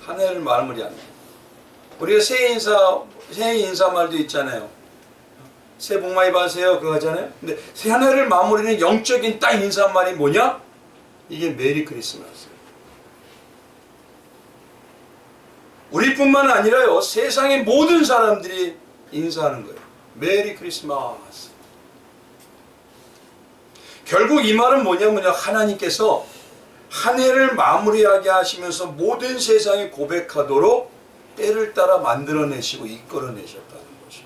한 해를 마무리하는. 우리가 새해 인사말도 있잖아요. 새해 복 많이 받으세요 그거 하잖아요. 근데 새 한 해를 마무리는 영적인 딱 인사말이 뭐냐? 이게 메리 크리스마스. 우리뿐만 아니라요, 세상의 모든 사람들이 인사하는 거예요. 메리 크리스마스. 결국 이 말은 뭐냐면요, 하나님께서 한 해를 마무리하게 하시면서 모든 세상이 고백하도록 때를 따라 만들어내시고 이끌어내셨다는 것이죠.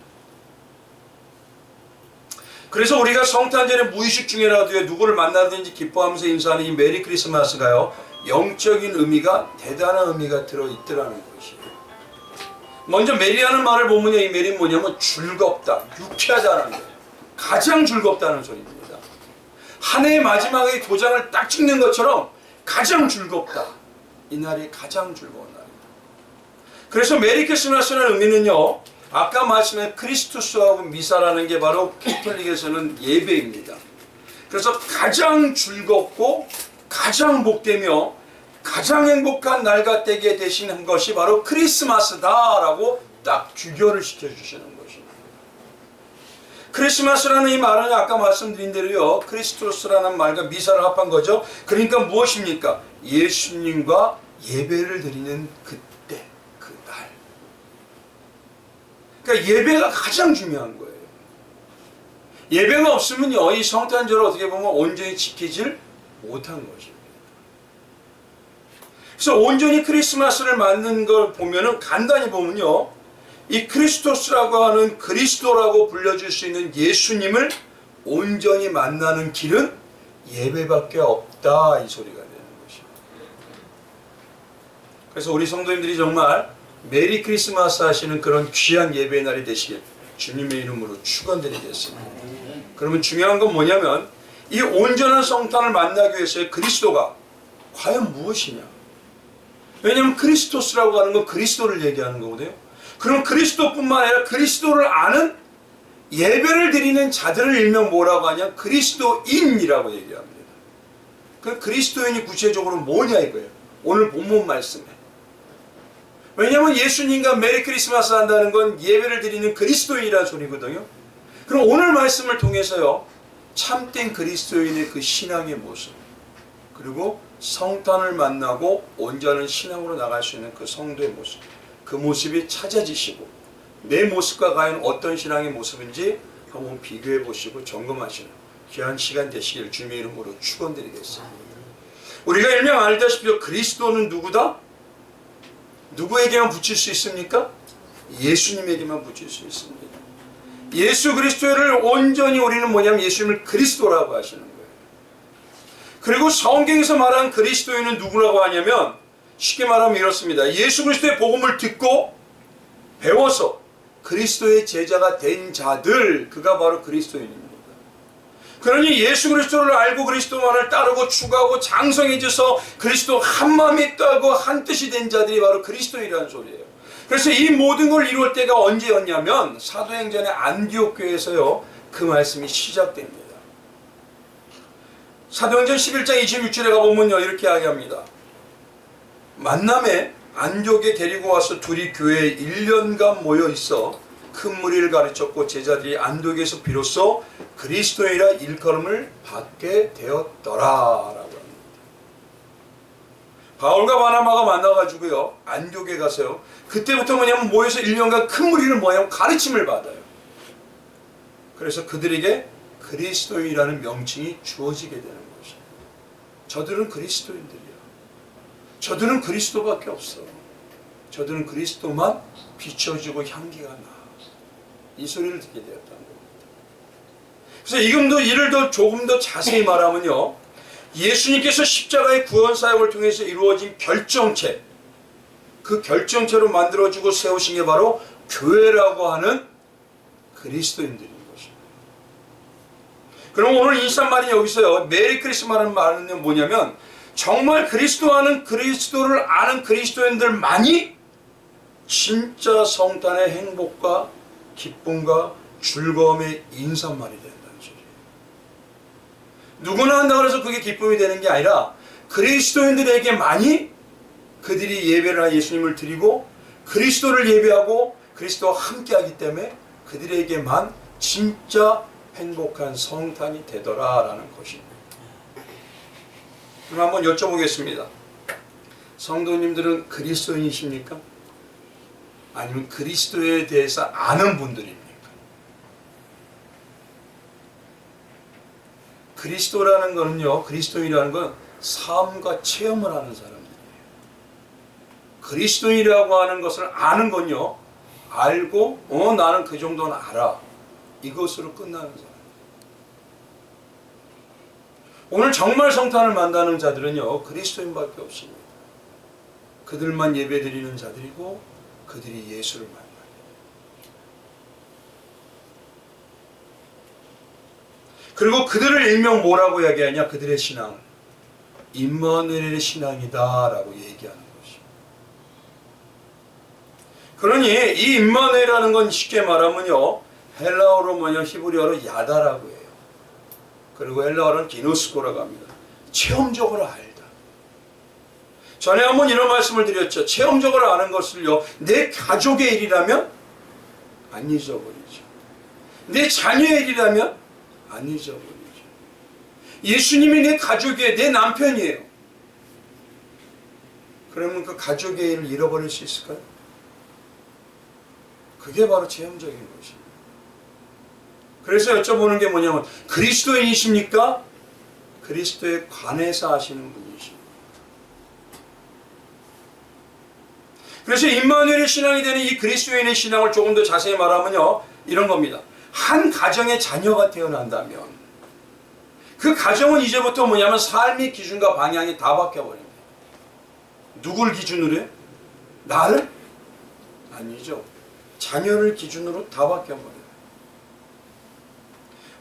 그래서 우리가 성탄절의 무의식 중에라도 누구를 만나든지 기뻐하면서 인사하는 이 메리 크리스마스가요, 영적인 의미가, 대단한 의미가 들어있더라는 것이에요. 먼저 메리라는 말을 보면요, 이 메리는 뭐냐면 즐겁다, 유쾌하다는 거예요. 가장 즐겁다는 소리입니다. 한 해의 마지막에 도장을 딱 찍는 것처럼 가장 즐겁다. 이 날이 가장 즐거운 날입니다. 그래서 메리 크리스마스라는 의미는요, 아까 말씀한 크리스투스하고 미사라는 게 바로 캐톨릭에서는 예배입니다. 그래서 가장 즐겁고 가장 복되며 가장 행복한 날가 되게 되시는 것이 바로 크리스마스다라고 딱 규결을 시켜주시는 것입니다. 크리스마스라는 이 말은 아까 말씀드린 대로요, 크리스토스라는 말과 미사를 합한 거죠. 그러니까 무엇입니까? 예수님과 예배를 드리는 그때, 그 날. 그러니까 예배가 가장 중요한 거예요. 예배가 없으면요, 이 성탄절을 어떻게 보면 온전히 지키질 못한 것입니다. 그래서 온전히 크리스마스를 맞는 걸 보면은, 간단히 보면요, 이 크리스토스라고 하는 그리스도라고 불려줄 수 있는 예수님을 온전히 만나는 길은 예배밖에 없다, 이 소리가 되는 것입니다. 그래서 우리 성도님들이 정말 메리 크리스마스 하시는 그런 귀한 예배의 날이 되시길 주님의 이름으로 축원드리겠습니다. 그러면 중요한 건 뭐냐면, 이 온전한 성탄을 만나기 위해서의 그리스도가 과연 무엇이냐? 왜냐하면 크리스토스라고 하는 건 그리스도를 얘기하는 거거든요. 그럼 그리스도뿐만 아니라 그리스도를 아는 예배를 드리는 자들을 일명 뭐라고 하냐? 그리스도인이라고 얘기합니다. 그 그리스도인이 구체적으로 뭐냐 이거예요. 오늘 본문 말씀에. 왜냐하면 예수님과 메리 크리스마스 한다는 건 예배를 드리는 그리스도인이라는 소리거든요. 그럼 오늘 말씀을 통해서요, 참된 그리스도인의 그 신앙의 모습, 그리고 성탄을 만나고 온전한 신앙으로 나갈 수 있는 그 성도의 모습, 그 모습이 찾아지시고 내 모습과 과연 어떤 신앙의 모습인지 한번 비교해 보시고 점검하시는 귀한 시간 되시길 주님의 이름으로 축원드리겠습니다. 우리가 일명 알다시피 그리스도는 누구다? 누구에게만 붙일 수 있습니까? 예수님에게만 붙일 수 있습니다. 예수 그리스도를 온전히 우리는 뭐냐면 예수님을 그리스도라고 하시는 거예요. 그리고 성경에서 말하는 그리스도인은 누구라고 하냐면, 쉽게 말하면 이렇습니다. 예수 그리스도의 복음을 듣고 배워서 그리스도의 제자가 된 자들, 그가 바로 그리스도인입니다. 그러니 예수 그리스도를 알고 그리스도만을 따르고 추구하고 장성해져서 그리스도 한 마음이 따고 한 뜻이 된 자들이 바로 그리스도인이라는 소리예요. 그래서 이 모든 걸 이룰 때가 언제였냐면 사도행전의 안디옥 교회에서요, 그 말씀이 시작됩니다. 사도행전 11장 26절에 가보면요, 이렇게 이야기합니다. 만남에 안디옥에 데리고 와서 둘이 교회에 1년간 모여 있어 큰 무리를 가르쳤고 제자들이 안디옥에서 비로소 그리스도인이라 일컬음을 받게 되었더라 라고 합니다. 바울과 바나바가 만나가지고요, 안디옥에 가서요, 그때부터 뭐냐면 모여서 1년간 큰 무리를 뭐냐면 가르침을 받아요. 그래서 그들에게 그리스도인이라는 명칭이 주어지게 되는 것이에요. 저들은 그리스도인들이야. 저들은 그리스도밖에 없어. 저들은 그리스도만 비춰지고 향기가 나. 이 소리를 듣게 되었다는 겁니다. 그래서 이를 조금 더 자세히 말하면요, 예수님께서 십자가의 구원 사역을 통해서 이루어진 결정체, 그 결정체로 만들어주고 세우신 게 바로 교회라고 하는 그리스도인들인 것입니다. 그럼 오늘 인사말이 여기서요, 메리 크리스마스라는 말은 뭐냐면, 정말 그리스도를 아는 그리스도인들만이 진짜 성탄의 행복과 기쁨과 즐거움의 인사말이 된다는 소리예요. 누구나 한다고 해서 그게 기쁨이 되는 게 아니라 그리스도인들에게만이 그들이 예배를 한 예수님을 드리고 그리스도를 예배하고 그리스도와 함께하기 때문에 그들에게만 진짜 행복한 성탄이 되더라라는 것입니다. 그럼 한번 여쭤보겠습니다. 성도님들은 그리스도인이십니까? 아니면 그리스도에 대해서 아는 분들입니까? 그리스도라는 것은요, 그리스도인이라는 건 삶과 체험을 하는 사람들이에요. 그리스도인이라고 하는 것을 아는 건요, 알고 나는 그 정도는 알아, 이것으로 끝나는 사람. 오늘 정말 성탄을 만나는 자들은요, 그리스도인밖에 없습니다. 그들만 예배드리는 자들이고 그들이 예수를 만나요. 그리고 그들을 일명 뭐라고 이야기하냐? 그들의 신앙, 임마누엘의 신앙이다 라고 얘기하는 것입니다. 그러니 이 임마누엘이라는 건 쉽게 말하면요, 헬라어로 뭐냐, 히브리어로 야다라고 해요. 그리고 헬라어로는 기노스코라고 합니다. 체험적으로 알다. 전에 한번 이런 말씀을 드렸죠. 체험적으로 아는 것을요, 내 가족의 일이라면 안 잊어버리죠. 내 자녀의 일이라면 안 잊어버리죠. 예수님이 내 가족이에요. 내 남편이에요. 그러면 그 가족의 일을 잃어버릴 수 있을까요? 그게 바로 체험적인 것입니다. 그래서 여쭤보는 게 뭐냐면, 그리스도인이십니까? 그리스도에 관해서 하시는 분이십니까? 그래서 임마누엘의 신앙이 되는 이 그리스도인의 신앙을 조금 더 자세히 말하면요, 이런 겁니다. 한 가정에 자녀가 태어난다면 그 가정은 이제부터 뭐냐면 삶의 기준과 방향이 다 바뀌어버립니다. 누굴 기준으로 해요? 나를? 아니죠. 자녀를 기준으로 다 바뀌어버려요.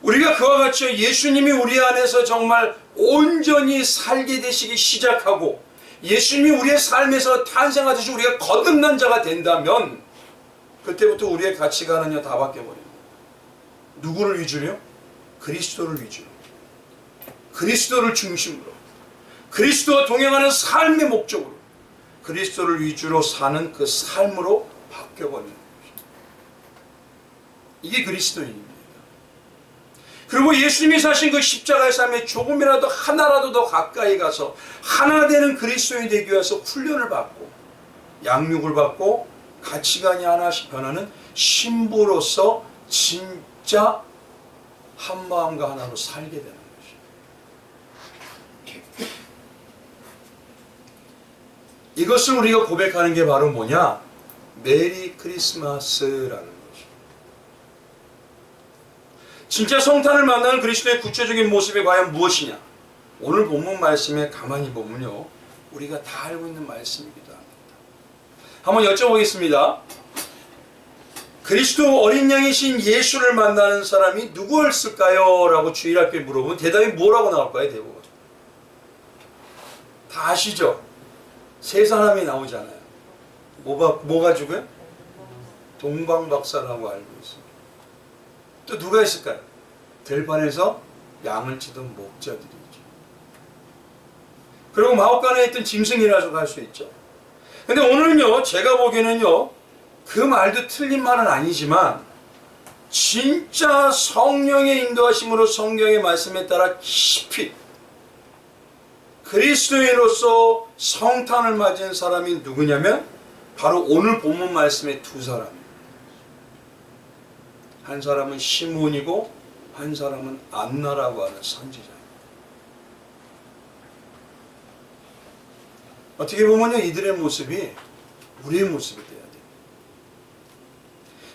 우리가 그와 같이 예수님이 우리 안에서 정말 온전히 살게 되시기 시작하고 예수님이 우리의 삶에서 탄생하듯이 우리가 거듭난 자가 된다면 그때부터 우리의 가치관은요 다 바뀌어버립니다. 누구를 위주로요? 그리스도를 위주로, 그리스도를 중심으로, 그리스도와 동행하는 삶의 목적으로 그리스도를 위주로 사는 그 삶으로 바뀌어버리는 것입니다. 이게 그리스도인입니다. 그리고 예수님이 사신 그 십자가의 삶에 조금이라도 하나라도 더 가까이 가서 하나 되는 그리스도인이 되기 위해서 훈련을 받고 양육을 받고 가치관이 하나씩 변하는 신부로서 진짜 한 마음과 하나로 살게 되는 것입니다. 이것을 우리가 고백하는 게 바로 뭐냐? 메리 크리스마스라는 것입니다. 진짜 성탄을 만나는 그리스도의 구체적인 모습이 과연 무엇이냐? 오늘 본문 말씀에 가만히 보면요, 우리가 다 알고 있는 말씀이기도 합니다. 한번 여쭤보겠습니다. 그리스도 어린 양이신 예수를 만나는 사람이 누구였을까요? 라고 주일학교에 물어보면 대답이 뭐라고 나올까요? 대부분 다 아시죠? 세 사람이 나오잖아요. 뭐 가지고요? 동방박사라고 알고 있습니다. 또 누가 있을까요? 들판에서 양을 치던 목자들이죠. 그리고 마옥간에 있던 짐승이라고 할 수 있죠. 근데 오늘은요, 제가 보기에는요, 그 말도 틀린 말은 아니지만 진짜 성령의 인도하심으로 성경의 말씀에 따라 깊이 그리스도인으로서 성탄을 맞은 사람이 누구냐면 바로 오늘 본문 말씀의 두 사람입니다. 한 사람은 시몬이고 한 사람은 안나라고 하는 선지자입니다. 어떻게 보면요, 이들의 모습이 우리의 모습이 돼야 돼요.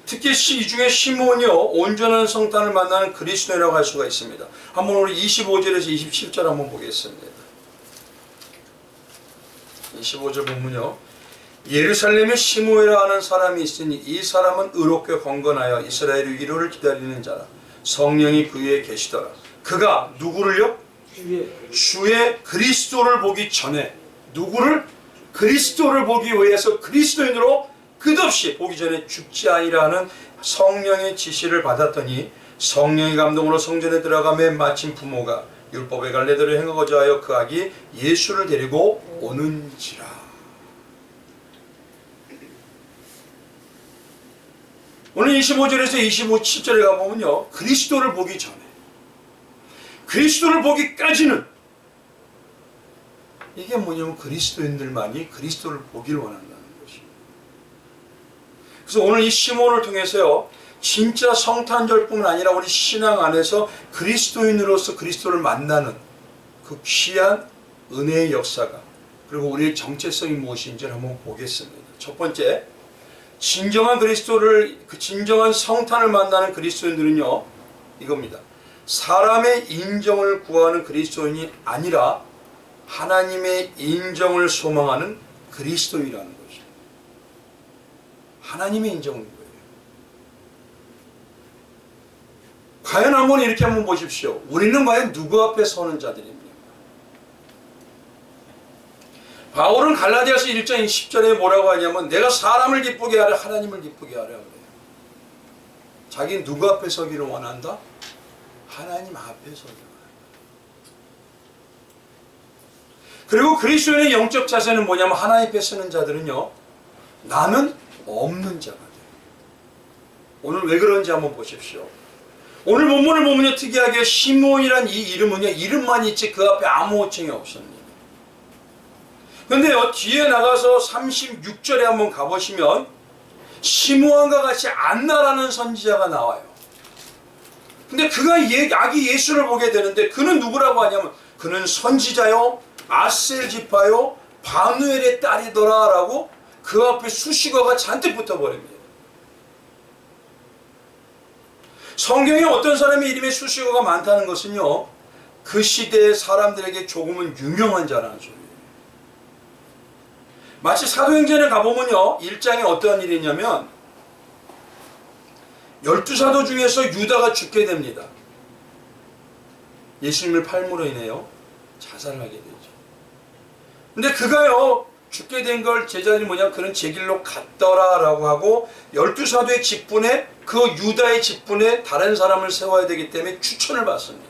특히 이 중에 시몬이요, 온전한 성탄을 만나는 그리스도인이라고 할 수가 있습니다. 한번 우리 25절에서 27절 한번 보겠습니다. 25절 본문요. 예루살렘에 시므오라 하는 사람이 있으니 이 사람은 의롭게 건건하여 이스라엘의 위로를 기다리는 자라. 성령이 그 위에 계시더라. 그가 누구를요? 주의 그리스도를 보기 전에, 누구를? 그리스도를 보기 위해서 그리스도인으로 끝없이 보기 전에 죽지 아니라 하는 성령의 지시를 받았더니 성령의 감동으로 성전에 들어가매 마침 부모가 율법의 갈례대로 행하고자 하여 그 아기 예수를 데리고 오는지라. 오늘 25절에서 27절에 가보면요, 그리스도를 보기 전에, 그리스도를 보기까지는, 이게 뭐냐면 그리스도인들만이 그리스도를 보기를 원한다는 것입니다. 그래서 오늘 이 시몬을 통해서요, 진짜 성탄절뿐만 아니라 우리 신앙 안에서 그리스도인으로서 그리스도를 만나는 그 귀한 은혜의 역사가, 그리고 우리의 정체성이 무엇인지를 한번 보겠습니다. 첫 번째, 진정한 그리스도를, 그 진정한 성탄을 만나는 그리스도인들은요, 이겁니다. 사람의 인정을 구하는 그리스도인이 아니라 하나님의 인정을 소망하는 그리스도인이라는 거죠. 하나님의 인정을 구해요. 과연 한번 이렇게 한번 보십시오. 우리는 과연 누구 앞에 서는 자들입니까? 바울은 갈라디아서 1장 10절에 뭐라고 하냐면, 내가 사람을 기쁘게 하려 하나님을 기쁘게 하려 그래요. 자기는 누구 앞에 서기를 원한다? 하나님 앞에 서기를 원한다. 그리고 그리스도인의 영적 자세는 뭐냐면, 하나님 앞에 서는 자들은요, 나는 없는 자가 돼요. 오늘 왜 그런지 한번 보십시오. 오늘 본문을 보면요, 특이하게 시몬이란 이 이름은요, 이름만 있지 그 앞에 아무 호칭이 없습니다. 그런데 뒤에 나가서 36절에 한번 가보시면 시므온과 같이 안나라는 선지자가 나와요. 근데 그가 아기 예수를 보게 되는데, 그는 누구라고 하냐면, 그는 선지자요, 아셀 지파요, 바누엘의 딸이더라 라고 그 앞에 수식어가 잔뜩 붙어버립니다. 성경에 어떤 사람의 이름에 수식어가 많다는 것은요, 그 시대의 사람들에게 조금은 유명한 자라는 소리예요. 마치 사도행전에 가보면요, 1장에 어떠한 일이 있냐면, 12사도 중에서 유다가 죽게 됩니다. 예수님을 팔므로 인해요, 자살을 하게 되죠. 근데 그가요, 죽게 된 걸 제자들이 뭐냐면, 그는 제 길로 갔더라 라고 하고, 12사도의 직분에, 그 유다의 직분에 다른 사람을 세워야 되기 때문에 추천을 받습니다.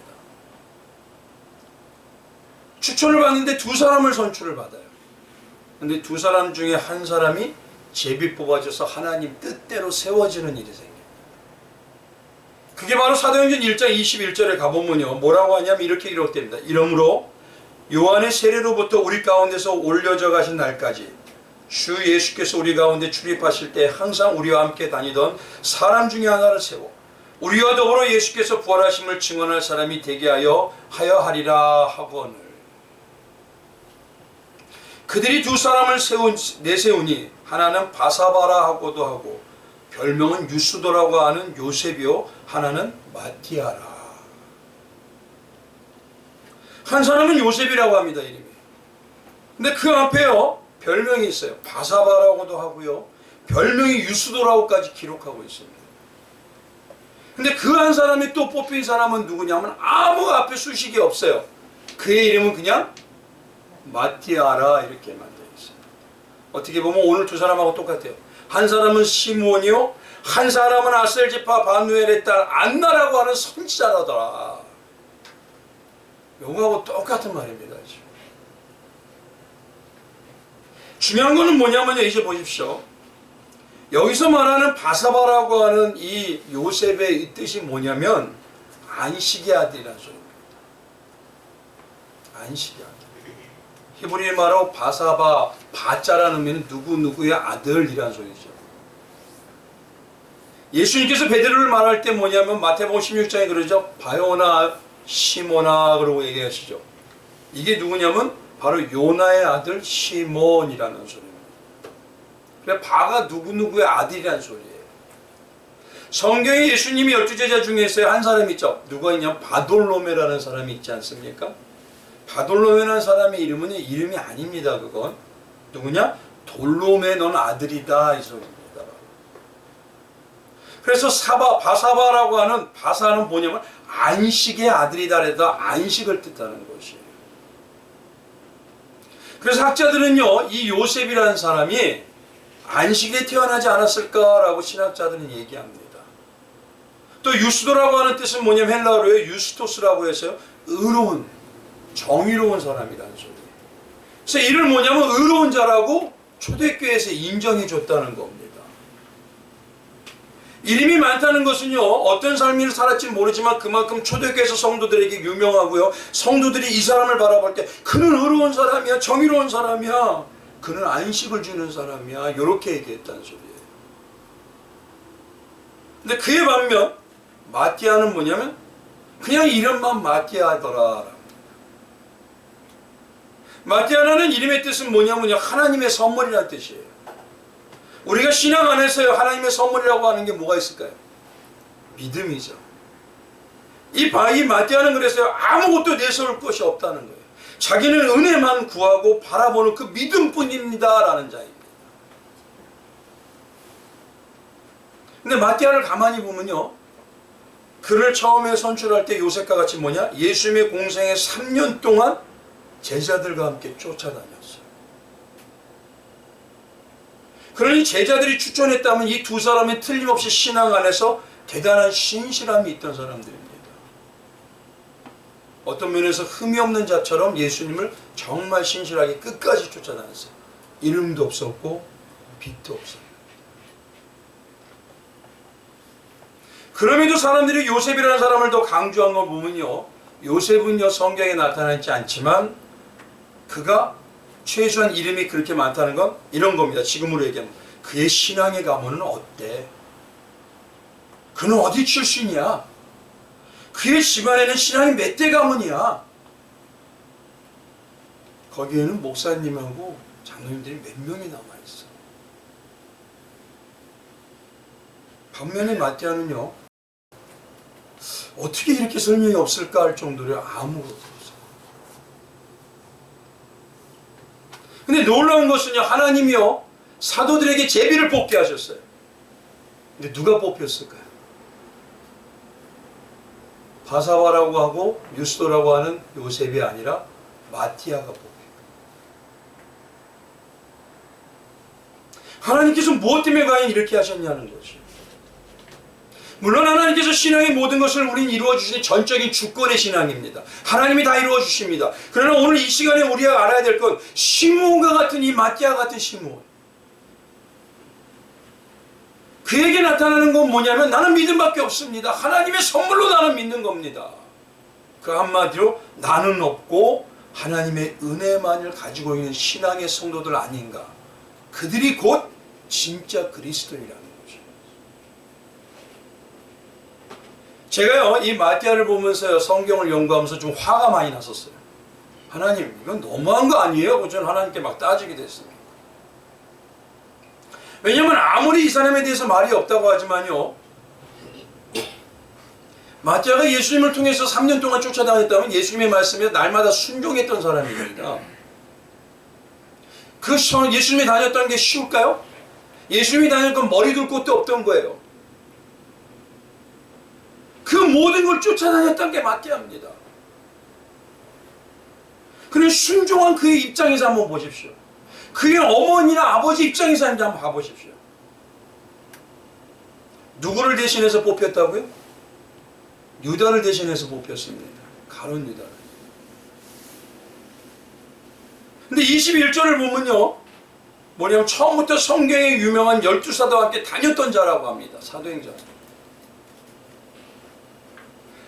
추천을 받는데 두 사람을 선출을 받아요. 근데 두 사람 중에 한 사람이 제비 뽑아져서 하나님 뜻대로 세워지는 일이 생겨요. 그게 바로 사도행전 1장 21절에 가보면요, 뭐라고 하냐면 이렇게 기록됩니다. 이러므로 요한의 세례로부터 우리 가운데서 올려져 가신 날까지 주 예수께서 우리 가운데 출입하실 때 항상 우리와 함께 다니던 사람 중에 하나를 세워 우리와 더불어 예수께서 부활하심을 증언할 사람이 되게 하여하리라 하거늘. 그들이 두 사람을 내세우니 하나는 바사바라 하고도 하고 별명은 유스도라고 하는 요셉이요, 하나는 마티아라. 한 사람은 요셉이라고 합니다, 이름이. 근데 그 앞에요, 별명이 있어요. 바사바라고도 하고요, 별명이 유스도라고까지 기록하고 있습니다. 근데 그 한 사람이 또 뽑힌 사람은 누구냐면 아무 앞에 수식이 없어요. 그의 이름은 그냥 마티아라 이렇게 만들어 있습니다. 어떻게 보면 오늘 두 사람하고 똑같아요. 한 사람은 시몬이요, 한 사람은 아셀지파 바누엘의 딸 안나라고 하는 선지자라더라. 요거하고 똑같은 말입니다. 지금. 중요한 거는 뭐냐면요, 이제 보십시오. 여기서 말하는 바사바라고 하는 이 요셉의 뜻이 뭐냐면 안식의 아들이라는 소리입니다. 안식의 아들. 히브리 말로 바사바, 바자라는 의미는 누구누구의 아들이라는 소리죠. 예수님께서 베드로를 말할 때 뭐냐면 마태복음 16장에 그러죠. 바요나 시모나 그러고 얘기하시죠. 이게 누구냐면 바로 요나의 아들 시몬이라는 소리입니다. 그래, 바가 누구누구의 아들이라는 소리예요. 성경에 예수님이 12제자 중에서 한 사람이 있죠. 누가 있냐면 바돌로메라는 사람이 있지 않습니까? 바돌로메라는 사람의 이름은 이름이 아닙니다. 그건 누구냐? 돌로메 넌 아들이다 이 소리입니다. 그래서 바사바라고 하는 바사는 뭐냐면 안식의 아들이다 그래서 안식을 뜻하는 것이에요. 그래서 학자들은요, 이 요셉이라는 사람이 안식에 태어나지 않았을까라고 신학자들은 얘기합니다. 또 유스도라고 하는 뜻은 뭐냐면 헬라어로요, 유스토스라고 해서요, 의로운, 정의로운 사람이라는 소리예요. 그래서 이를 뭐냐면 의로운 자라고 초대교회에서 인정해 줬다는 겁니다. 이름이 많다는 것은요, 어떤 삶을 살았지 모르지만 그만큼 초대교회에서 성도들에게 유명하고요, 성도들이 이 사람을 바라볼 때 그는 의로운 사람이야, 정의로운 사람이야, 그는 안식을 주는 사람이야, 이렇게 얘기했다는 소리예요. 근데 그에 반면 마띠아는 뭐냐면 그냥 이름만 마띠아더라. 마띠아라는 이름의 뜻은 뭐냐면요, 하나님의 선물이라는 뜻이에요. 우리가 신앙 안에서요, 하나님의 선물이라고 하는 게 뭐가 있을까요? 믿음이죠. 이 마띠아는 그래서요, 아무것도 내세울 것이 없다는 거예요. 자기는 은혜만 구하고 바라보는 그 믿음뿐입니다 라는 자입니다. 근데 마띠아를 가만히 보면요, 그를 처음에 선출할 때 요셉과 같이 뭐냐? 예수님의 공생의 3년 동안 제자들과 함께 쫓아다녔어요. 그러니 제자들이 추천했다면 이 두 사람은 틀림없이 신앙 안에서 대단한 신실함이 있던 사람들입니다. 어떤 면에서 흠이 없는 자처럼 예수님을 정말 신실하게 끝까지 쫓아다녔어요. 이름도 없었고 빚도 없었고. 그럼에도 사람들이 요셉이라는 사람을 더 강조한 걸 보면요, 요셉은요 성경에 나타나지 않지만 그가 최소한 이름이 그렇게 많다는 건 이런 겁니다. 지금으로 얘기하면 그의 신앙의 가문은 어때? 그는 어디 출신이야? 그의 집안에는 신앙이 몇 대 가문이야? 거기에는 목사님하고 장로님들이 몇 명이 남아있어. 반면에 마띠아는요, 어떻게 이렇게 설명이 없을까 할 정도로 아무것도 없어. 근데 놀라운 것은요, 하나님이요 사도들에게 제비를 뽑게 하셨어요. 근데 누가 뽑혔을까요? 바사바라고 하고 유스도라고 하는 요셉이 아니라 마띠아가 뽑혀요. 하나님께서 무엇 때문에 과연 이렇게 하셨냐는 거죠. 물론 하나님께서 신앙의 모든 것을 우리는 이루어주시는 전적인 주권의 신앙입니다. 하나님이 다 이루어주십니다. 그러나 오늘 이 시간에 우리가 알아야 될 건 시므온과 같은 이 마띠아 같은 시므온, 그에게 나타나는 건 뭐냐면 나는 믿음밖에 없습니다. 하나님의 선물로 나는 믿는 겁니다. 그 한마디로 나는 없고 하나님의 은혜만을 가지고 있는 신앙의 성도들 아닌가. 그들이 곧 진짜 그리스도인이라는 거죠. 제가요 이 마띠아를 보면서요 성경을 연구하면서 좀 화가 많이 났었어요. 하나님 이건 너무한 거 아니에요? 저는 하나님께 막 따지게 됐습니다. 왜냐하면 아무리 이 사람에 대해서 말이 없다고 하지만요, 마띠아가 예수님을 통해서 3년 동안 쫓아다녔다면 예수님의 말씀에 날마다 순종했던 사람입니다. 그 예수님이 다녔던 게 쉬울까요? 예수님이 다녔던 건 머리 둘 곳도 없던 거예요. 그 모든 걸 쫓아다녔던 게 마띠아입니다. 그는 순종한 그의 입장에서 한번 보십시오. 그의 어머니나 아버지 입장에서 한번 봐보십시오. 누구를 대신해서 뽑혔다고요? 유다를 대신해서 뽑혔습니다. 가룟 유다를. 근데 21절을 보면요, 뭐냐면 처음부터 성경에 유명한 12사도와 함께 다녔던 자라고 합니다. 사도행전.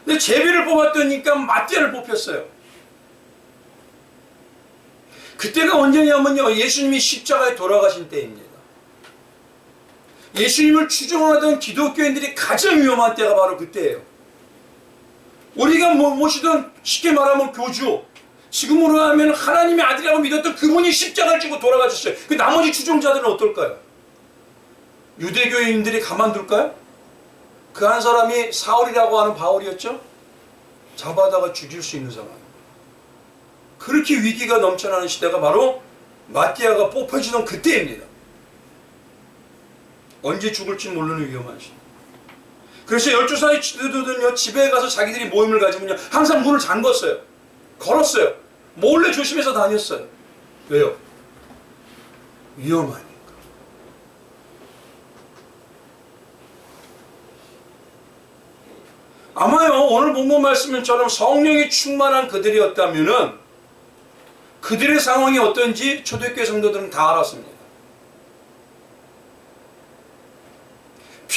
근데 제비를 뽑았더니까 마띠아를 뽑혔어요. 그때가 언제냐면요, 예수님이 십자가에 돌아가신 때입니다. 예수님을 추종하던 기독교인들이 가장 위험한 때가 바로 그때예요. 우리가 모시던 쉽게 말하면 교주, 지금으로 하면 하나님의 아들이라고 믿었던 그분이 십자가를 지고 돌아가셨어요. 그 나머지 추종자들은 어떨까요? 유대교인들이 가만둘까요? 그 한 사람이 사울이라고 하는 바울이었죠? 잡아다가 죽일 수 있는 상황. 그렇게 위기가 넘쳐나는 시대가 바로 마띠아가 뽑혀지던 그때입니다. 언제 죽을지 모르는 위험한 시대. 그래서 12살의 집에 가서 자기들이 모임을 가지면요, 항상 문을 잠궜어요. 걸었어요. 몰래 조심해서 다녔어요. 왜요? 위험하니까. 아마요 오늘 본문 말씀처럼 성령이 충만한 그들이었다면은 그들의 상황이 어떤지 초대교회 성도들은 다 알았습니다.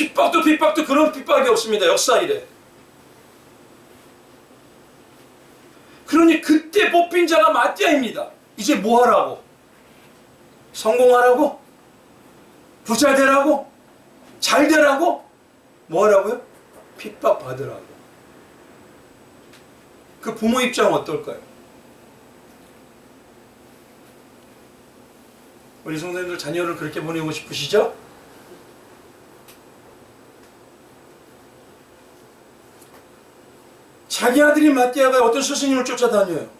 핍박도 그런 핍박이 없습니다. 역사 이래. 그러니 그때 뽑힌 자가 마띠아입니다. 이제 뭐 하라고? 성공하라고? 부자 되라고? 잘 되라고? 뭐 하라고요? 핍박 받으라고. 그 부모 입장은 어떨까요? 우리 성도님들 자녀를 그렇게 보내고 싶으시죠? 자기 아들이 마띠아가 어떤 스승님을 쫓아다녀요.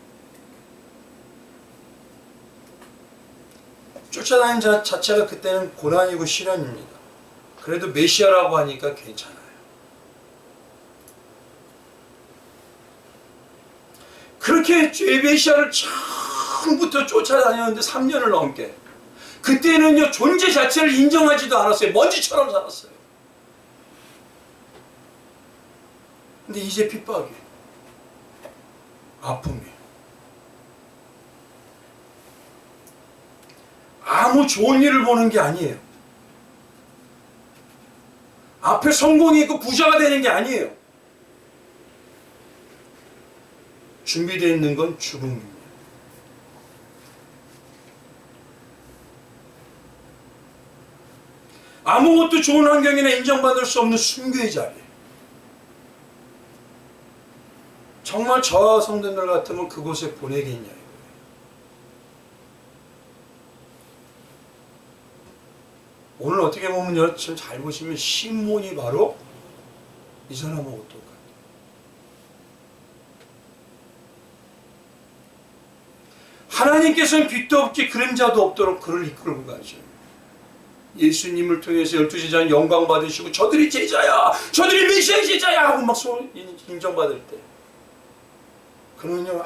쫓아다니는 자 자체가 그때는 고난이고 시련입니다. 그래도 메시아라고 하니까 괜찮아요. 그렇게 메시아를 처음부터 쫓아다녔는데 3년을 넘게. 그때는요 존재 자체를 인정하지도 않았어요. 먼지처럼 살았어요. 근데 이제 핍박이, 아픔이, 아무 좋은 일을 보는 게 아니에요. 앞에 성공이 있고 부자가 되는 게 아니에요. 준비되어 있는 건 죽음입니다. 아무것도 좋은 환경이나 인정받을 수 없는 순교의 자리. 정말 저와 성도들 같으면 그곳에 보내겠냐. 오늘 어떻게 보면요, 참 잘 보시면 시몬이 바로 이 사람하고 똑같아요. 하나님께서는 빛도 없기 그림자도 없도록 그를 이끌고 가죠. 예수님을 통해서 12제자는 영광 받으시고 저들이 제자야, 저들이 메시아의 제자야 하고 막 인정받을 때 그는요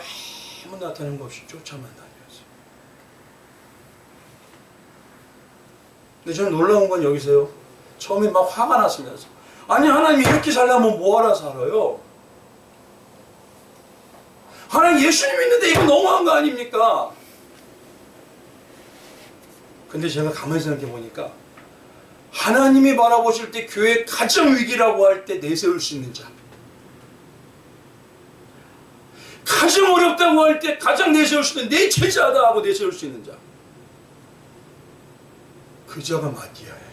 아무 나타난 것 없이 쫓아만 다녔어요. 근데 저는 놀라운 건 여기서요, 처음에 막 화가 났으면서, 아니 하나님 이렇게 살려면 뭐하러 살아요? 하나님 예수님 있는데 이거 너무한 거 아닙니까? 근데 제가 가만히 생각해 보니까 하나님이 바라보실 때 교회 가장 위기라고 할 때 내세울 수 있는 자, 가장 어렵다고 할 때 가장 내세울 수 있는, 내 제자다 하고 내세울 수 있는 자, 그 자가 마띠아예요.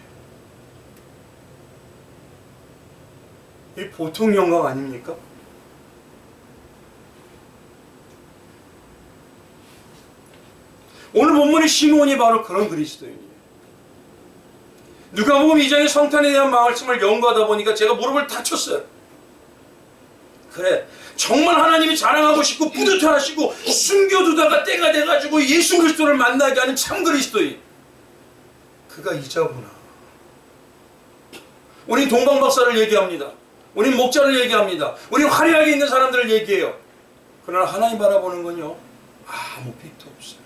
이 보통 영광 아닙니까? 오늘 본문의 시몬이 바로 그런 그리스도인이에요. 누가복음 2장의 성탄에 대한 말씀을 연구하다 보니까 제가 무릎을 다쳤어요. 그래, 정말 하나님이 자랑하고 싶고 뿌듯해하시고 숨겨두다가 때가 돼가지고 예수 그리스도를 만나게 하는 참 그리스도인, 그가 이자구나. 우린 동방박사를 얘기합니다. 우린 목자를 얘기합니다. 우린 화려하게 있는 사람들을 얘기해요. 그러나 하나님 바라보는 건요, 아무 빛도 없어요.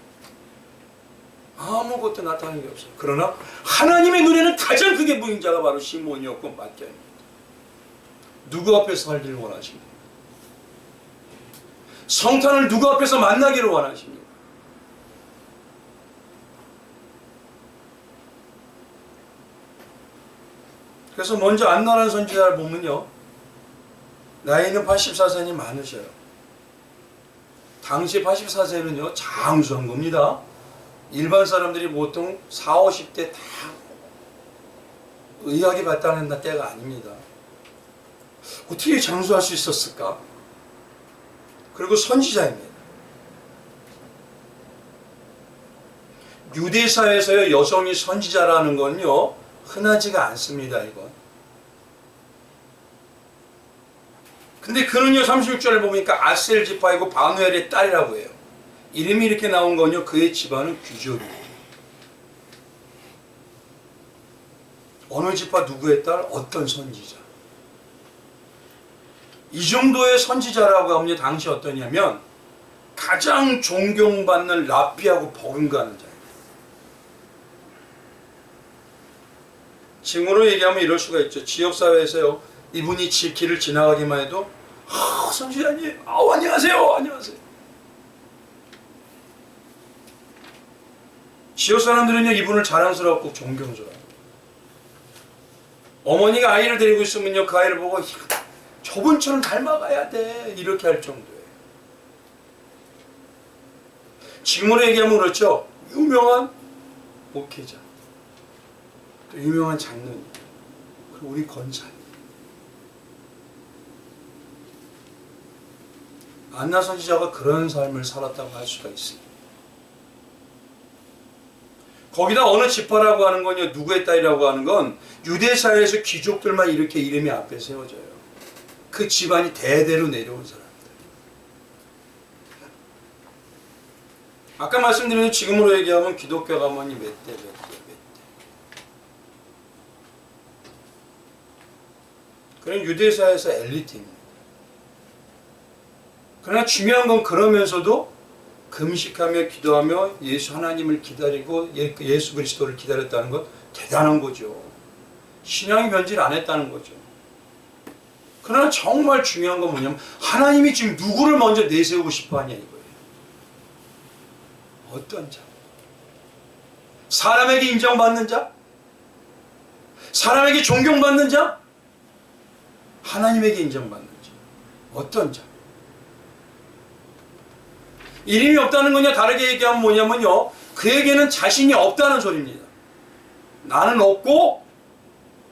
아무것도 나타나는 게 없어요. 그러나 하나님의 눈에는 가장 크게 보인 자가 바로 시몬이었고 마띠아입니다. 누구 앞에서 살기를 원하십니까? 성탄을 누구 앞에서 만나기를 원하십니까? 그래서 먼저 안나라는 선지자를 보면요, 나이는 84세니 많으셔요. 당시 84세는요 장수한 겁니다. 일반 사람들이 보통 40, 50대 다 의학이 발달한다 때가 아닙니다. 어떻게 장수할 수 있었을까? 그리고 선지자입니다. 유대사에서요 여성이 선지자라는 건요 흔하지가 않습니다. 이건. 근데 그는요 36절을 보니까 아셀 지파이고 바누엘의 딸이라고 해요. 이름이 이렇게 나온 건요 그의 집안은 귀족이에요. 어느 지파 누구의 딸, 어떤 선지자. 이 정도의 선지자라고 하면 당시 어떠냐면 가장 존경받는 랍비하고 버금가는 자예요. 지금으로 얘기하면 이럴 수가 있죠. 지역사회에서요 이분이 길을 지나가기만 해도 선지자님, 안녕하세요, 안녕하세요. 지역 사람들은요 이분을 자랑스럽고 존경스러워요. 어머니가 아이를 데리고 있으면요, 그 아이를 보고 저분처럼 닮아가야 돼, 이렇게 할 정도예요. 지금으로 얘기하면 그렇죠. 유명한 목회자, 또 유명한 장로님, 그리고 우리 권사님, 안나 선지자가 그런 삶을 살았다고 할 수가 있습니다. 거기다 어느 지파라고 하는 건요, 누구의 딸이라고 하는 건 유대사회에서 귀족들만 이렇게 이름이 앞에 세워져요. 그 집안이 대대로 내려온 사람들. 아까 말씀드린 지금으로 얘기하면 기독교 가문이 몇 대. 그런 유대사회에서 엘리트입니다. 그러나 중요한 건 그러면서도 금식하며 기도하며 예수 하나님을 기다리고 예수 그리스도를 기다렸다는 것 대단한 거죠. 신앙이 변질 안 했다는 거죠. 그러나 정말 중요한 건 뭐냐면 하나님이 지금 누구를 먼저 내세우고 싶어 하냐 이거예요. 어떤 자? 사람에게 인정받는 자? 사람에게 존경받는 자? 하나님에게 인정받는 자? 어떤 자? 이름이 없다는 거냐 다르게 얘기하면 뭐냐면요, 그에게는 자신이 없다는 소리입니다. 나는 없고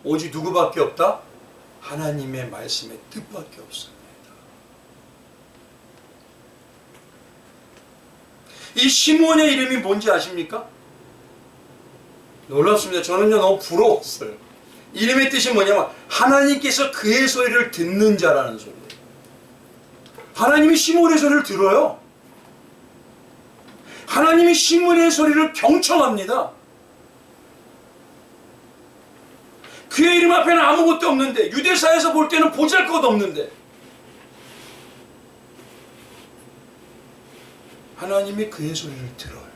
오직 누구밖에 없다? 하나님의 말씀의 뜻밖에 없습니다. 이 시므온의 이름이 뭔지 아십니까? 놀랍습니다. 저는요 너무 부러웠어요. 이름의 뜻이 뭐냐면 하나님께서 그의 소리를 듣는 자라는 소리예요. 하나님이 시므온의 소리를 들어요. 하나님이 시므온의 소리를 경청합니다. 그의 이름 앞에는 아무것도 없는데, 유대사에서 볼 때는 보잘것없는데 하나님이 그의 소리를 들어요.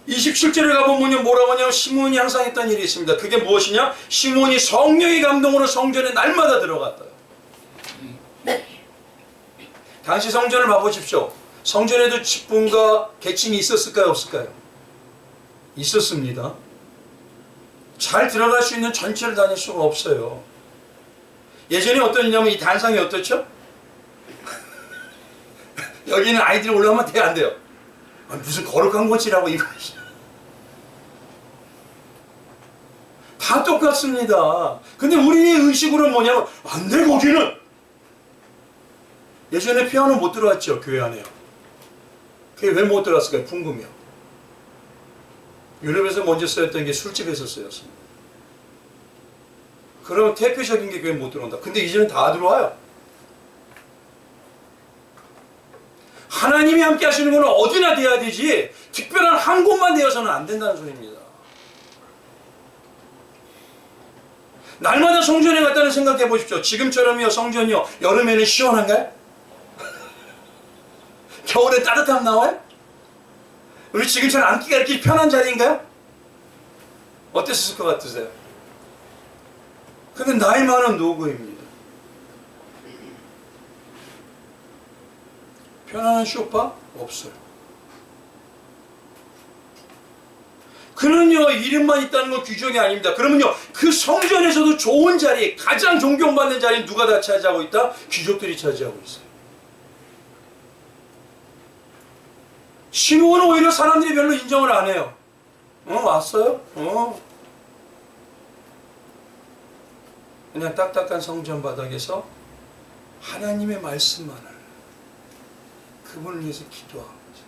27절에 가보면 뭐라고 하냐면 시므온이 항상 했던 일이 있습니다. 그게 무엇이냐? 시므온이 성령의 감동으로 성전에 날마다 들어갔어요. 당시 성전을 봐보십시오. 성전에도 직분과 계층이 있었을까요? 없을까요? 있었습니다. 잘 들어갈 수 있는 전체를 다닐 수가 없어요. 예전에 어떤 일이냐면 이 단상이 어떻죠? 여기는 아이들이 올라오면 돼요, 안 돼요? 무슨 거룩한 곳이라고 이거. 다 똑같습니다. 근데 우리의 의식으로는 뭐냐면 안 돼, 거기는. 예전에 피아노 못 들어왔죠, 교회 안에요. 그게 왜 못 들어왔을까요? 풍금이요. 유럽에서 먼저 쓰였던 게 술집에서 쓰였습니다. 그러면 대표적인 게 교회 못 들어온다. 근데 이제는 다 들어와요. 하나님이 함께 하시는 건 어디나 돼야 되지, 특별한 한 곳만 되어서는 안 된다는 소리입니다. 날마다 성전에 갔다는 생각해 보십시오. 지금처럼요, 성전이요, 여름에는 시원한가요? 겨울에 따뜻함 나와요? 우리 지금처럼 앉기가 이렇게 편한 자리인가요? 어땠을 것 같으세요? 근데 나이 많은 노구입니다. 편안한 소파? 없어요. 그는요, 이름만 있다는 건 귀족이 아닙니다. 그러면요, 그 성전에서도 좋은 자리, 가장 존경받는 자리는 누가 다 차지하고 있다? 귀족들이 차지하고 있어요. 시므온은 오히려 사람들이 별로 인정을 안 해요. 왔어요? 그냥 딱딱한 성전 바닥에서 하나님의 말씀만을, 그분을 위해서 기도하는 거죠.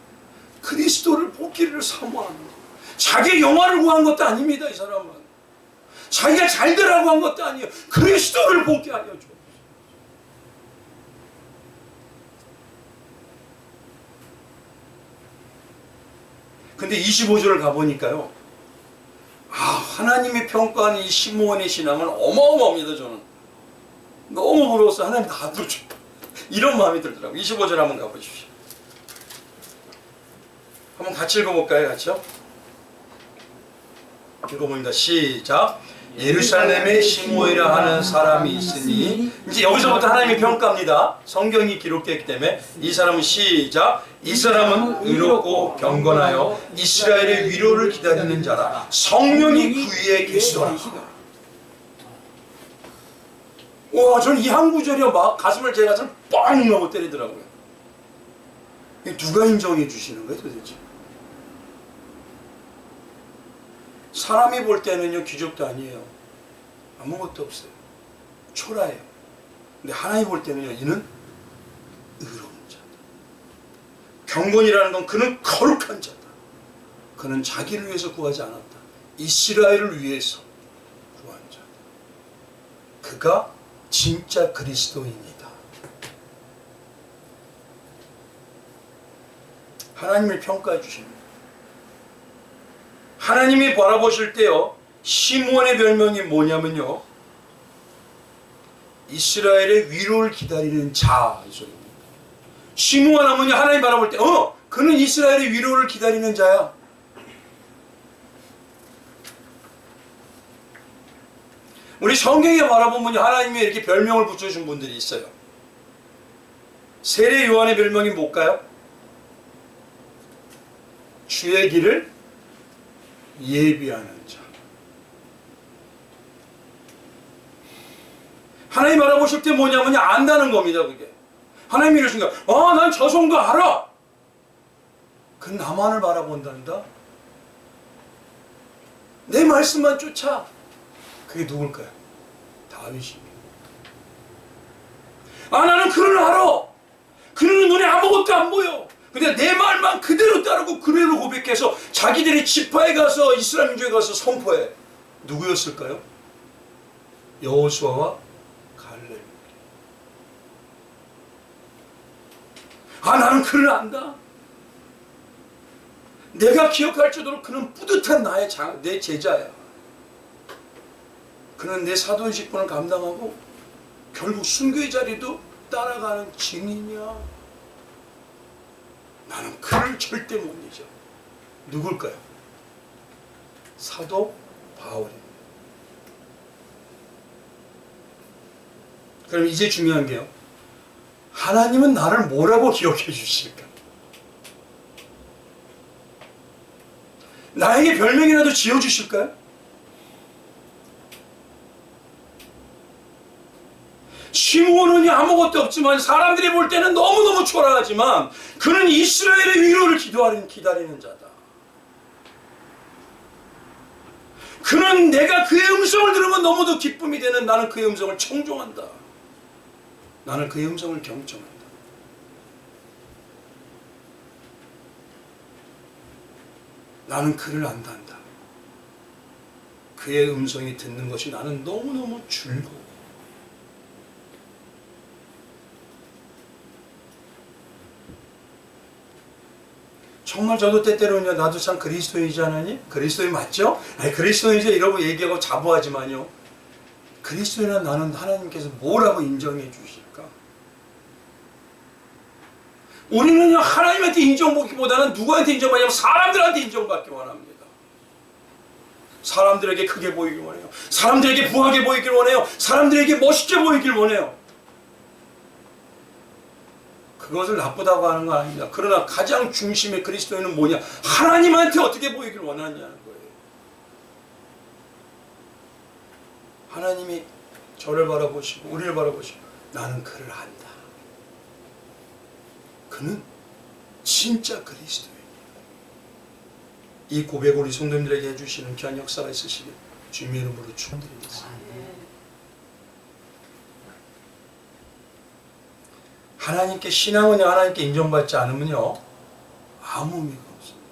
그리스도를 보기를 사모하는 거. 자기의 영화를 구한 것도 아닙니다, 이 사람은. 자기가 잘 되라고 한 것도 아니에요. 그리스도를 보게 하려 줘. 근데 25절을 가보니까요, 하나님이 평가하는 이 시므온의 신앙은 어마어마합니다. 저는 너무 부러워서 하나님 놔두죠, 이런 마음이 들더라고요. 25절 한번 가보십시오. 한번 같이 읽어볼까요? 같이요? 읽어봅니다. 시작. 예루살렘에 시므온이라 하는 사람이 있으니, 이제 여기서부터 하나님의 평가입니다. 성경이 기록되기 때문에 이 사람은 시작, 이 사람은 의롭고 경건하여 이스라엘의 위로를 기다리는 자라. 성령이 그 위에 계시더라. 와, 저는 이 한 구절이 막 가슴을, 제 가슴을 뻥 하고 때리더라고요. 누가 인정해 주시는 거예요 도대체? 사람이 볼 때는요 귀족도 아니에요. 아무것도 없어요. 초라해요. 근데 하나님 볼 때는요 이는 의로운 자다. 경건이라는 건 그는 거룩한 자다. 그는 자기를 위해서 구하지 않았다. 이스라엘을 위해서 구한 자다. 그가 진짜 그리스도인이다. 하나님을 평가해 주십니다. 하나님이 바라보실 때요 시므온의 별명이 뭐냐면요 이스라엘의 위로를 기다리는 자, 이 소리입니다. 시므온 하면요 하나님 바라볼 때 그는 이스라엘의 위로를 기다리는 자야. 우리 성경에 바라보면 하나님이 이렇게 별명을 붙여준 분들이 있어요. 세례 요한의 별명이 뭘까요? 주의 길을 예비하는 자. 하나님 알아보실 때 뭐냐면 안다는 겁니다. 그게 하나님이 이러신 거야. 난 저 성도 알아. 그 나만을 바라본단다. 내 말씀만 쫓아. 그게 누굴까요? 다윗입니다. 나는 그를 알아. 그는 눈에 아무것도 안 보여. 근데 내 말만 그대로 따르고 그대로 고백해서 자기들이 지파에 가서 이스라엘 민족에 가서 선포해. 누구였을까요? 여호수아와 갈렙. 나는 그를 안다. 내가 기억할 정도로 그는 뿌듯한 내 제자야. 그는 내 사도의 직분을 감당하고 결국 순교의 자리도 따라가는 증인이야. 나는 그를 절대 못 잊어. 누굴까요? 사도 바울입니다. 그럼 이제 중요한 게요. 하나님은 나를 뭐라고 기억해 주실까? 나에게 별명이라도 지어주실까요? 시므온은 아무것도 없지만 사람들이 볼 때는 너무너무 초라하지만 그는 이스라엘의 위로를 기다리는 자다. 그는 내가 그의 음성을 들으면 너무도 기쁨이 되는, 나는 그의 음성을 청종한다. 나는 그의 음성을 경청한다. 나는 그를 안단다. 그의 음성이 듣는 것이 나는 너무너무 즐거워. 정말 저도 때때로는요, 나도 참 그리스도인이지 않으니? 그리스도인 맞죠? 아니, 그리스도인이지 이러고 얘기하고 자부하지만요, 그리스도인은 나는 하나님께서 뭐라고 인정해 주실까? 우리는요, 하나님한테 인정받기보다는 누구한테 인정받냐면 사람들한테 인정받기 원합니다. 사람들에게 크게 보이길 원해요. 사람들에게 부하게 보이길 원해요. 사람들에게 멋있게 보이길 원해요. 그것을 나쁘다고 하는 건 아닙니다. 그러나 가장 중심의 그리스도인은 뭐냐? 하나님한테 어떻게 보이길 원하냐는 거예요. 하나님이 저를 바라보시고 우리를 바라보시고 나는 그를 안다. 그는 진짜 그리스도인이에요. 이 고백을 우리 성도님들에게 해주시는 귀한 역사가 있으시길 주님의 이름으로 축원드리겠습니다. 하나님께 신앙은요, 하나님께 인정받지 않으면요 아무 의미가 없습니다.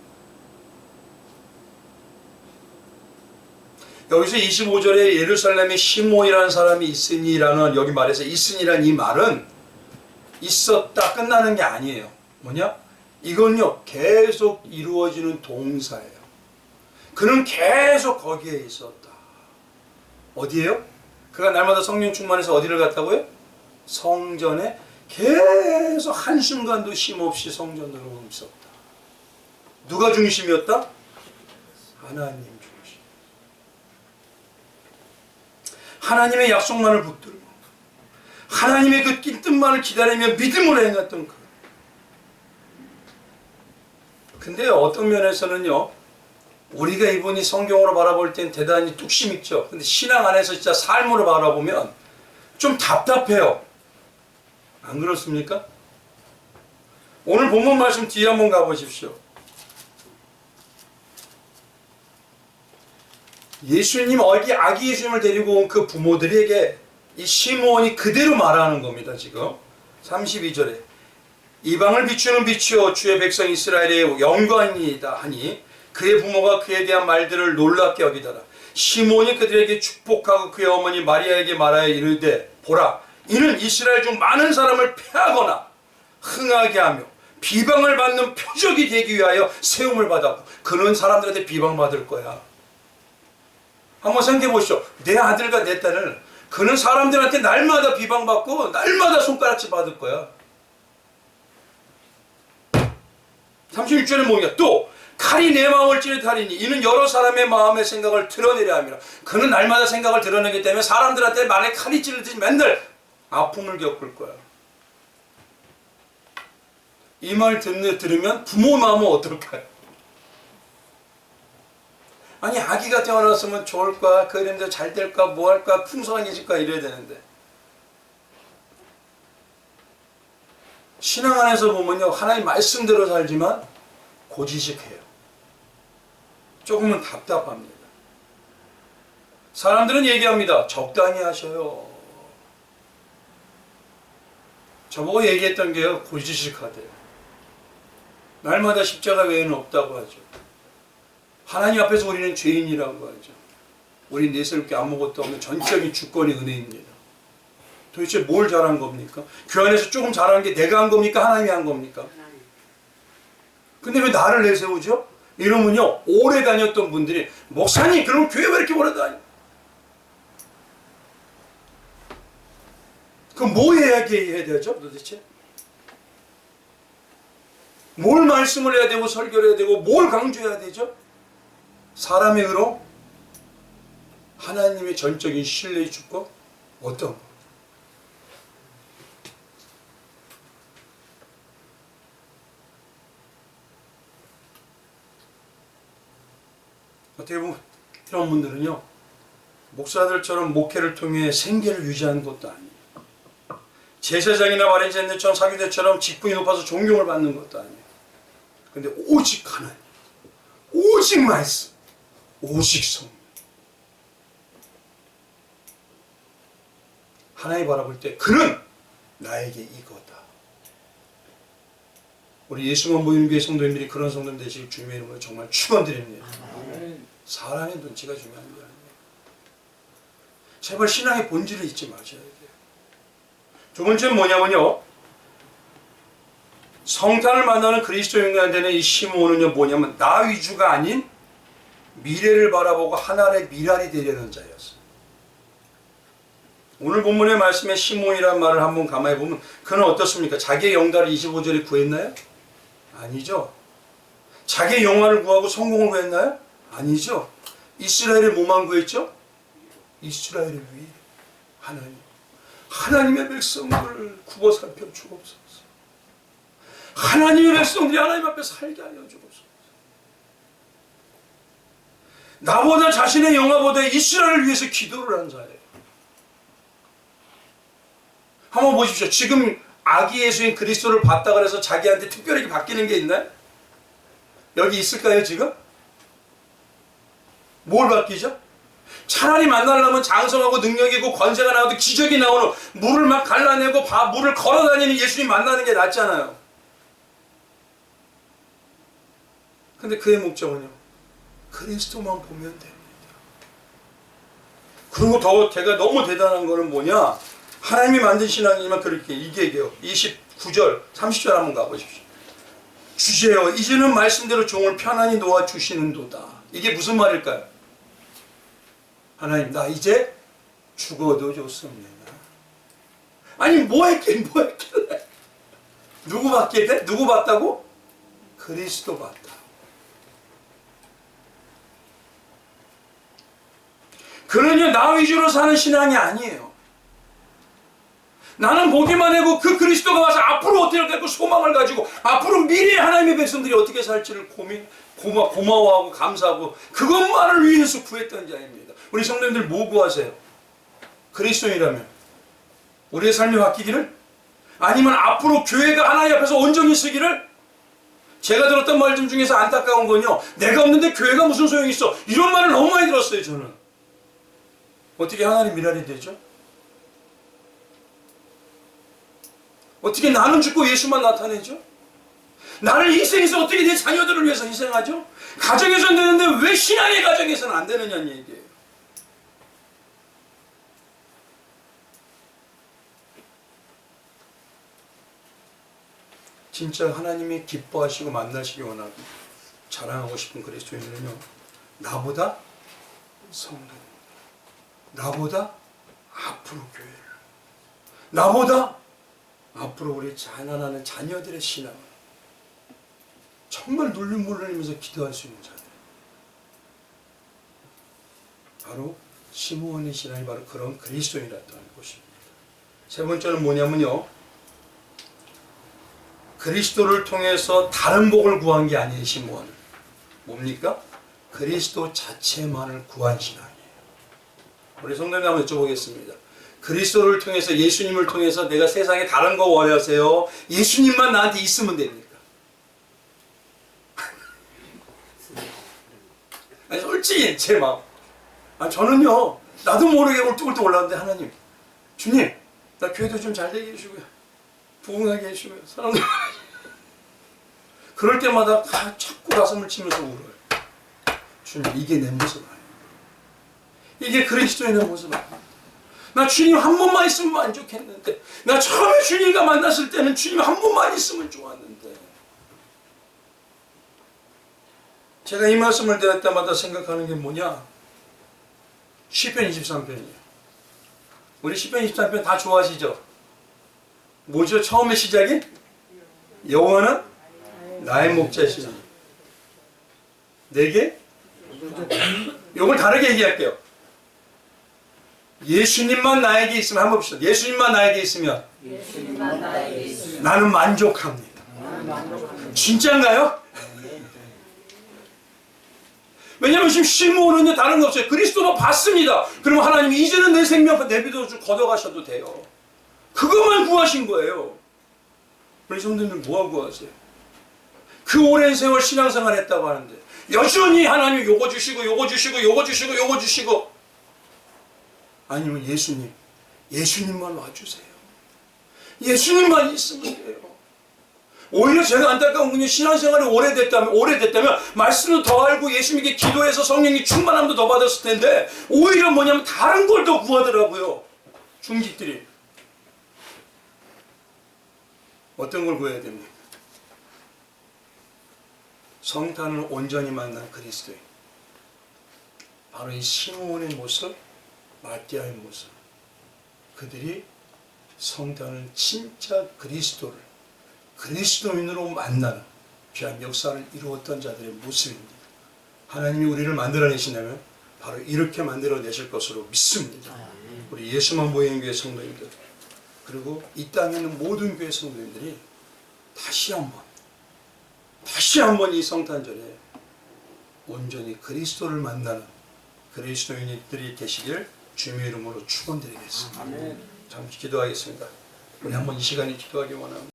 여기서 25절에 예루살렘에 시므온이라는 사람이 있으니라는, 여기 말해서 있으니라는 이 말은 있었다 끝나는 게 아니에요. 뭐냐? 이건요 계속 이루어지는 동사예요. 그는 계속 거기에 있었다. 어디에요? 그가 날마다 성령 충만해서 어디를 갔다고요? 성전에 계속 한순간도 쉼없이 성전으로 있었다. 누가 중심이었다? 하나님 중심. 하나님의 약속만을 붙들고 하나님의 그 뜻만을 기다리며 믿음으로 행했던 그. 근데 어떤 면에서는요, 우리가 이분이 성경으로 바라볼 땐 대단히 뚝심 있죠. 근데 신앙 안에서 진짜 삶으로 바라보면 좀 답답해요. 안 그렇습니까? 오늘 본문 말씀 뒤에 한번 가보십시오. 예수님, 아기 예수님을 데리고 온 그 부모들에게 이 시므온이 그대로 말하는 겁니다. 지금 32절에 이방을 비추는 빛이요 주의 백성 이스라엘의 영광이다 하니 그의 부모가 그에 대한 말들을 놀랍게 여기더라. 시므온이 그들에게 축복하고 그의 어머니 마리아에게 말하여 이르되 보라, 이는 이스라엘 중 많은 사람을 패하거나 흥하게 하며 비방을 받는 표적이 되기 위하여 세움을 받았고 그는 사람들한테 비방받을 거야. 한번 생각해 보시죠. 내 아들과 내 딸을 그는 사람들한테 날마다 비방받고 날마다 손가락질 받을 거야. 36절에 뭐냐? 또 칼이 내 마음을 찌릿하리니 이는 여러 사람의 마음의 생각을 드러내려 함이라. 그는 날마다 생각을 드러내기 때문에 사람들한테 말에 칼이 찌르듯이 맨날 아픔을 겪을 거야. 이 말 들으면 부모 마음은 어떨까요? 아니, 아기가 태어났으면 좋을까? 그 이름대로 잘 될까? 뭐 할까? 풍성해질까? 이래야 되는데. 신앙 안에서 보면요, 하나님 말씀대로 살지만 고지식해요. 조금은 답답합니다. 사람들은 얘기합니다. 적당히 하셔요. 저보고 얘기했던 게요, 고지식하대요. 날마다 십자가 외에는 없다고 하죠. 하나님 앞에서 우리는 죄인이라고 하죠. 우리 내세울 게 아무것도 없는 전적인 주권의 은혜입니다. 도대체 뭘 잘한 겁니까? 교회 안에서 조금 잘한 게 내가 한 겁니까? 하나님이 한 겁니까? 근데 왜 나를 내세우죠? 이러면요, 오래 다녔던 분들이 목사님 그럼 교회 왜 이렇게 오래 다녀? 그럼 뭐 해야 되죠 도대체? 뭘 말씀을 해야 되고 설교를 해야 되고 뭘 강조해야 되죠? 사람의 의로? 하나님의 전적인 신뢰의 주권? 어떤 거? 어떻게 보면 이런 분들은요, 목사들처럼 목회를 통해 생계를 유지하는 것도 아니에요. 제사장이나 바리새인들처럼 사기들처럼 직분이 높아서 존경을 받는 것도 아니에요. 근데 오직 하나님, 오직 말씀, 오직 성령. 하나님 바라볼 때 그는 나에게 이거다. 우리 예수만 보이는 교회 성도님들이 그런 성도님 되시길 주님의 이름으로 정말 축원드립니다. 사람의 눈치가 중요한 게 아니에요. 제발 신앙의 본질을 잊지 마셔야 돼요. 두 번째는 뭐냐면요, 성탄을 만나는 그리스도 연관되는 이 시므온은요 뭐냐면 나 위주가 아닌 미래를 바라보고 하나님의 미랄이 되려는 자였어요. 오늘 본문의 말씀에 시므온이라는 말을 한번 가만히 보면 그는 어떻습니까? 자기의 영달을 25절에 구했나요? 아니죠. 자기의 영화를 구하고 성공을 구했나요? 아니죠. 이스라엘의 뭐만 구했죠? 이스라엘을 위해 하나님의 백성들을 굽어 살펴 주옵소서. 하나님의 백성들이 하나님 앞에 살게 하여 주옵소서. 나보다 자신의 영화보다 이스라엘을 위해서 기도를 한 자예요. 한번 보십시오. 지금 아기 예수인 그리스도를 봤다 그래서 자기한테 특별하게 바뀌는 게 있나요? 여기 있을까요 지금? 뭘 바뀌죠? 차라리 만나려면 장성하고 능력이 있고 권세가 나오고 기적이 나오는 물을 막 갈라내고 물을 걸어다니는 예수님 만나는 게 낫잖아요. 근데 그의 목적은요, 그리스도만 보면 됩니다. 그리고 더 제가 너무 대단한 거는 뭐냐, 하나님이 만든 신앙이지만 그렇게 이게 얘기해요. 29절 30절 한번 가보십시오. 주제여 이제는 말씀대로 종을 편안히 놓아주시는도다. 이게 무슨 말일까요? 하나님 나 이제 죽어도 좋습니다. 아니 뭐 했길래 누구 받게 돼? 누구 받다고? 그리스도 받다. 그는요 나 위주로 사는 신앙이 아니에요. 나는 보기만 하고 그 그리스도가 와서 앞으로 어떻게 할 까 소망을 가지고 앞으로 미래의 하나님의 백성들이 어떻게 살지를 고마워하고 감사하고 그것만을 위해서 구했던 자입니다. 우리 성도님들 뭐 구하세요? 그리스도인이라면 우리의 삶이 바뀌기를? 아니면 앞으로 교회가 하나님 앞에서 온전히 서기를? 제가 들었던 말씀 중에서 안타까운 건요, 내가 없는데 교회가 무슨 소용이 있어, 이런 말을 너무 많이 들었어요. 저는 어떻게 하나님 일하게 되죠? 어떻게 나는 죽고 예수만 나타내죠? 나를 희생해서 어떻게 내 자녀들을 위해서 희생하죠? 가정에서는 되는데 왜 신앙의 가정에서는 안 되느냐는 얘기예요. 진짜 하나님이 기뻐하시고 만나시기 원하고 자랑하고 싶은 그리스도인은요, 나보다 성도, 나보다 앞으로 교회를, 나보다 앞으로 우리 자라나는 자녀들의 신앙을 정말 눈물 흘리면서 기도할 수 있는 자들, 바로 시므온의 신앙이 바로 그런 그리스도인이라는 것입니다. 세 번째는 뭐냐면요, 그리스도를 통해서 다른 복을 구한 게 아니에요. 시므온은 뭡니까? 그리스도 자체만을 구한 신앙이에요. 우리 성도님 한번 여쭤보겠습니다. 그리스도를 통해서, 예수님을 통해서 내가 세상에 다른 거 원하세요? 예수님만 나한테 있으면 됩니까? 아니, 솔직히 제 마음, 저는요 나도 모르게 울뚝울뚝 올라왔는데, 하나님, 주님, 나 교회도 좀 잘 되게 해주고요, 부흥하게 해주고요, 사람들 그럴 때마다 자꾸 가슴을 치면서 울어요. 주님, 이게 내 모습 아니에요. 이게 그리스도인의 모습 아니에요. 나 주님 한 번만 있으면 만족했는데, 나 처음에 주님과 만났을 때는 주님 한 번만 있으면 좋았는데. 제가 이 말씀을 들을 때마다 생각하는 게 뭐냐, 시편 23편이에요. 우리 시편 23편 다 좋아하시죠? 뭐죠? 처음에 시작이? 여호와는 나의 목자시니 내게, 이걸 다르게 얘기할게요. 예수님만 나에게 있으면, 한번 봅시다. 예수님만 나에게 있으면 나는 만족합니다. 진짜인가요? 왜냐하면 지금 시므온은요 다른 거 없어요. 그리스도도 봤습니다. 그러면 하나님이 이제는 내 생명 내비둬 좀 걷어가셔도 돼요. 그것만 구하신 거예요. 우리 성도님들 뭐하고 구하세요? 그 오랜 세월 신앙생활 했다고 하는데 여전히 하나님 요거 주시고 요거 주시고 요거 주시고 요거 주시고, 아니면 예수님, 예수님만 와주세요. 예수님만 있으면 돼요. 오히려 제가 안타까운 건요, 신앙생활이 오래됐다면 말씀도 더 알고 예수님께 기도해서 성령이 충만함도 더 받았을 텐데, 오히려 뭐냐면 다른 걸 더 구하더라고요. 중직들이. 어떤 걸 구해야 됩니까? 성탄을 온전히 만난 그리스도인, 바로 이 시므온의 모습, 마띠아의 모습, 그들이 성탄을 진짜 그리스도인으로 만나는 귀한 역사를 이루었던 자들의 모습입니다. 하나님이 우리를 만들어내시려면 바로 이렇게 만들어내실 것으로 믿습니다. 우리 예수만 보이는 교회 성도님들, 그리고 이 땅에 있는 모든 교회 성도님들이 다시 한번 이 성탄절에 온전히 그리스도를 만나는 그리스도인들이 되시길 주님의 이름으로 축원드리겠습니다. 잠시 기도하겠습니다. 우리 한번 이 시간에 기도하기 원합니다.